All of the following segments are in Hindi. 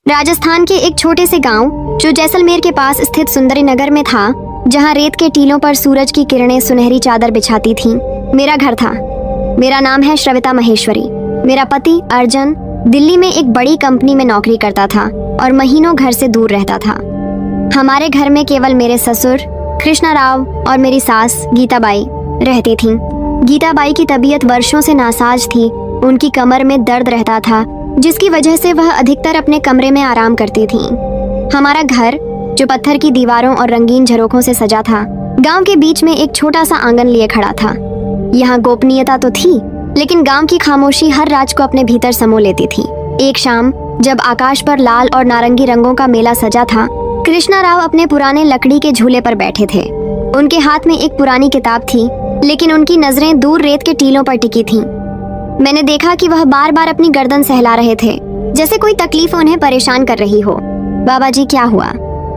राजस्थान के एक छोटे से गांव जो जैसलमेर के पास स्थित सुंदरी नगर में था, जहां रेत के टीलों पर सूरज की किरणें सुनहरी चादर बिछाती थीं, मेरा घर था। मेरा नाम है श्रविता महेश्वरी। मेरा पति अर्जुन दिल्ली में एक बड़ी कंपनी में नौकरी करता था और महीनों घर से दूर रहता था। हमारे घर में केवल मेरे ससुर कृष्णा राव और मेरी सास गीताबाई रहती थीं। गीताबाई की तबीयत वर्षों से नासाज थी। उनकी कमर में दर्द रहता था, जिसकी वजह से वह अधिकतर अपने कमरे में आराम करती थीं। हमारा घर, जो पत्थर की दीवारों और रंगीन झरोखों से सजा था, गांव के बीच में एक छोटा सा आंगन लिए खड़ा था। यहाँ गोपनीयता तो थी, लेकिन गांव की खामोशी हर राज को अपने भीतर समो लेती थी। एक शाम जब आकाश पर लाल और नारंगी रंगों का मेला सजा था, कृष्णा राव अपने पुराने लकड़ी के झूले पर बैठे थे। उनके हाथ में एक पुरानी किताब थी, लेकिन उनकी नजरें दूर रेत के टीलों पर टिकी थीं। मैंने देखा कि वह बार बार अपनी गर्दन सहला रहे थे, जैसे कोई तकलीफ उन्हें परेशान कर रही हो। बाबा जी, क्या हुआ?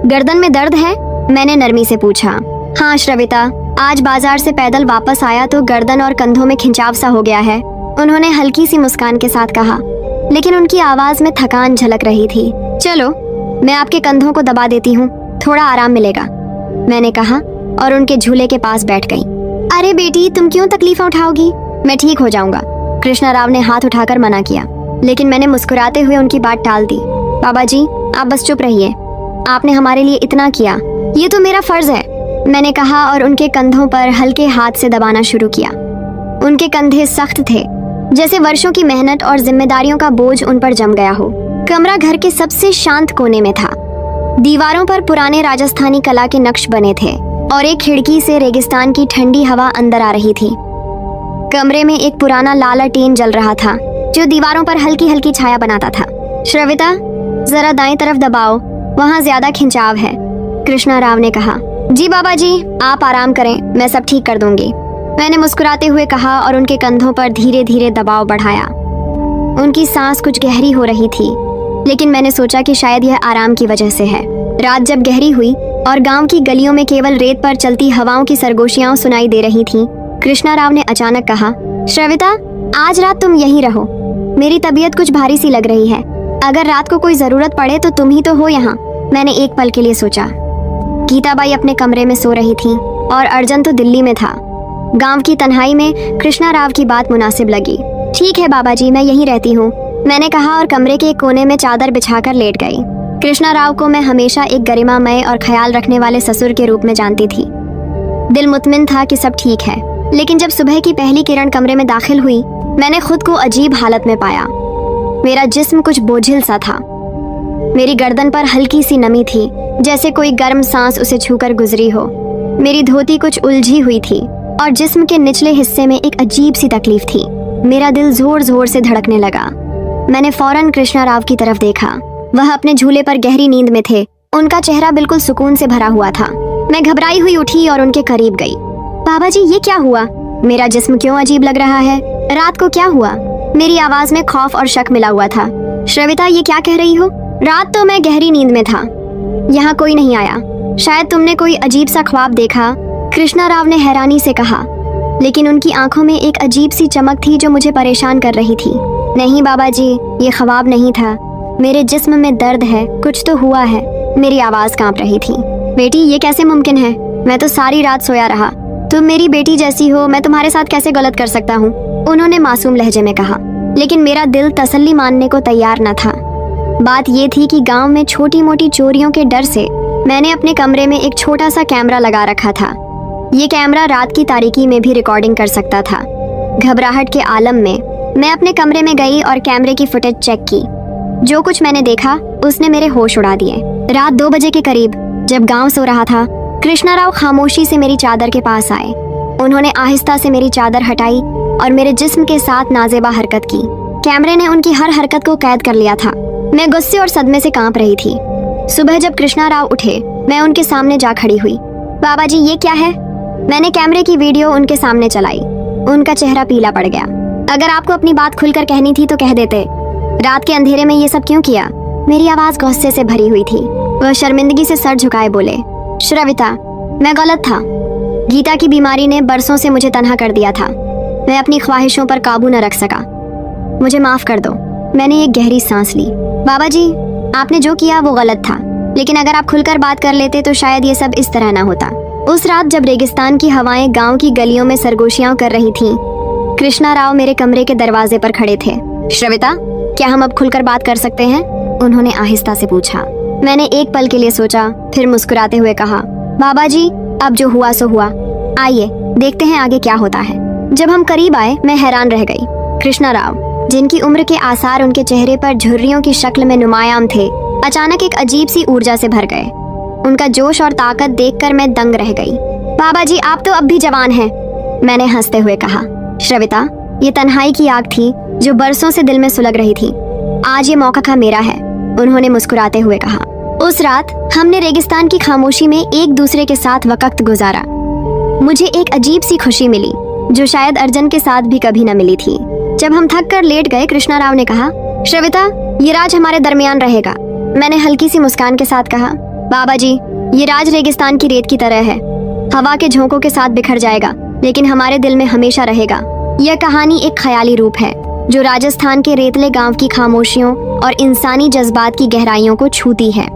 गर्दन में दर्द है? मैंने नरमी से पूछा। हाँ श्रविता, आज बाजार से पैदल वापस आया तो गर्दन और कंधों में खिंचाव सा हो गया है, उन्होंने हल्की सी मुस्कान के साथ कहा, लेकिन उनकी आवाज में थकान झलक रही थी। चलो, मैं आपके कंधों को दबा देती हूँ, थोड़ा आराम मिलेगा, मैंने कहा और उनके झूले के पास बैठ गई। अरे बेटी, तुम क्यों तकलीफ उठाओगी? मैं ठीक हो जाऊंगा, कृष्णा राव ने हाथ उठाकर मना किया, लेकिन मैंने मुस्कुराते हुए उनकी बात टाल दी। बाबा जी, आप बस चुप रहिए, आपने हमारे लिए इतना किया, ये तो मेरा फर्ज है, मैंने कहा और उनके कंधों पर हल्के हाथ से दबाना शुरू किया। उनके कंधे सख्त थे, जैसे वर्षों की मेहनत और जिम्मेदारियों का बोझ उन पर जम गया हो। कमरा घर के सबसे शांत कोने में था। दीवारों पर पुराने राजस्थानी कला के नक्श बने थे और एक खिड़की से रेगिस्तान की ठंडी हवा अंदर आ रही थी। कमरे में एक पुराना लालटेन जल रहा था, जो दीवारों पर हल्की हल्की छाया बनाता था। श्रविता, जरा दाएं तरफ दबाओ, वहाँ ज्यादा खिंचाव है, कृष्णा राव ने कहा। जी बाबा जी, आप आराम करें, मैं सब ठीक कर दूंगी, मैंने मुस्कुराते हुए कहा और उनके कंधों पर धीरे धीरे दबाव बढ़ाया। उनकी सांस कुछ गहरी हो रही थी, लेकिन मैंने सोचा कि शायद यह आराम की वजह से है। रात जब गहरी हुई और गांव की गलियों में केवल रेत पर चलती हवाओं की सरगोशियां सुनाई दे रही थीं, कृष्णा राव ने अचानक कहा, श्रविता, आज रात तुम यहीं रहो, मेरी तबीयत कुछ भारी सी लग रही है, अगर रात को कोई जरूरत पड़े तो तुम ही तो हो यहाँ। मैंने एक पल के लिए सोचा। गीताबाई अपने कमरे में सो रही थी और अर्जुन तो दिल्ली में था। गांव की तन्हाई में कृष्णा राव की बात मुनासिब लगी। ठीक है बाबा जी, मैं यहीं रहती हूँ, मैंने कहा और कमरे के एक कोने में चादर बिछाकर लेट गई। कृष्णा राव को मैं हमेशा एक गरिमामय और ख्याल रखने वाले ससुर के रूप में जानती थी। दिल मुतमिन था कि सब ठीक है, लेकिन जब सुबह की पहली किरण कमरे में दाखिल हुई, मैंने खुद को अजीब हालत में पाया। मेरा जिस्म कुछ बोझिल सा था। मेरी गर्दन पर हल्की सी नमी थी, जैसे कोई गर्म सांस उसे छूकर गुजरी हो। मेरी धोती कुछ उलझी हुई थी और जिस्म के निचले हिस्से में एक अजीब सी तकलीफ थी। मेरा दिल जोर जोर से धड़कने लगा। मैंने फौरन कृष्णा राव की तरफ देखा। वह अपने झूले पर गहरी नींद में थे। उनका चेहरा बिल्कुल सुकून से भरा हुआ था। मैं घबराई हुई उठी और उनके करीब गई। बाबा जी, ये क्या हुआ? मेरा जिस्म क्यों अजीब लग रहा है? रात को क्या हुआ? मेरी आवाज में खौफ और शक मिला हुआ था। श्रविता, ये क्या कह रही हो? रात तो मैं गहरी नींद में था, यहाँ कोई नहीं आया, शायद तुमने कोई अजीब सा ख्वाब देखा, कृष्णा राव ने हैरानी से कहा, लेकिन उनकी आंखों में एक अजीब सी चमक थी जो मुझे परेशान कर रही थी। नहीं बाबा जी, ये ख्वाब नहीं था, मेरे जिस्म में दर्द है, कुछ तो हुआ है, मेरी आवाज कांप रही थी। बेटी, ये कैसे मुमकिन है? मैं तो सारी रात सोया रहा, तुम मेरी बेटी जैसी हो, मैं तुम्हारे साथ कैसे गलत कर सकता हूँ, उन्होंने मासूम लहजे में कहा। लेकिन मेरा दिल तसल्ली मानने को तैयार न था। बात ये थी कि गांव में छोटी मोटी चोरियों के डर से मैंने अपने कमरे में एक छोटा सा कैमरा लगा रखा था। ये कैमरा रात की तारीकी में भी रिकॉर्डिंग कर सकता था। घबराहट के आलम में मैं अपने कमरे में गई और कैमरे की फुटेज चेक की। जो कुछ मैंने देखा उसने मेरे होश उड़ा दिए। रात 2 बजे के करीब जब गांव सो रहा था, कृष्णा राव खामोशी से मेरी चादर के पास आए। उन्होंने आहिस्ता से मेरी चादर हटाई और मेरे जिस्म के साथ नाजेबा हरकत की। कैमरे ने उनकी हर हरकत को कैद कर लिया था। मैं गुस्से और सदमे से कांप रही थी। सुबह जब कृष्णा राव उठे, मैं उनके सामने जा खड़ी हुई। बाबा जी, ये क्या है? मैंने कैमरे की वीडियो उनके सामने चलाई। उनका चेहरा पीला पड़ गया। अगर आपको अपनी बात खुलकर कहनी थी तो कह देते, रात के अंधेरे में ये सब क्यों किया? मेरी आवाज गुस्से से भरी हुई थी। वह शर्मिंदगी से सर झुकाए बोले, श्रविता, मैं गलत था। गीता की बीमारी ने बरसों से मुझे तन्हा कर दिया था। मैं अपनी ख्वाहिशों पर काबू न रख सका। मुझे माफ कर दो। मैंने एक गहरी सांस ली। बाबा जी, आपने जो किया वो गलत था, लेकिन अगर आप खुलकर बात कर लेते तो शायद ये सब इस तरह ना होता। उस रात जब रेगिस्तान की हवाएं गांव की गलियों में सरगोशियां कर रही थीं, कृष्णा राव मेरे कमरे के दरवाजे पर खड़े थे। श्रविता, क्या हम अब खुलकर बात कर सकते हैं? उन्होंने आहिस्ता से पूछा। मैंने एक पल के लिए सोचा, फिर मुस्कुराते हुए कहा, बाबा जी, अब जो हुआ सो हुआ। आइए देखते हैं आगे क्या होता है। जब हम करीब आए, मैं हैरान रह गई। कृष्णा राव, जिनकी उम्र के आसार उनके चेहरे पर झुर्रियों की शक्ल में नुमायां थे, अचानक एक अजीब सी ऊर्जा से भर गए। उनका जोश और ताकत देखकर मैं दंग रह गई। बाबा जी, आप तो अब भी जवान हैं, मैंने हंसते हुए कहा। श्रविता, ये तन्हाई की आग थी जो बरसों से दिल में सुलग रही थी। आज ये मौका का मेरा है, उन्होंने मुस्कुराते हुए कहा। उस रात हमने रेगिस्तान की खामोशी में एक दूसरे के साथ वक्त गुजारा। मुझे एक अजीब सी खुशी मिली जो शायद अर्जुन के साथ भी कभी न मिली थी। जब हम थक कर लेट गए, कृष्णा राव ने कहा, श्रविता, ये राज हमारे दरमियान रहेगा। मैंने हल्की सी मुस्कान के साथ कहा, बाबा जी, ये राज रेगिस्तान की रेत की तरह है, हवा के झोंकों के साथ बिखर जाएगा, लेकिन हमारे दिल में हमेशा रहेगा। यह कहानी एक ख्याली रूप है जो राजस्थान के रेतले गांव की खामोशियों और इंसानी जज्बात की गहराइयों को छूती है।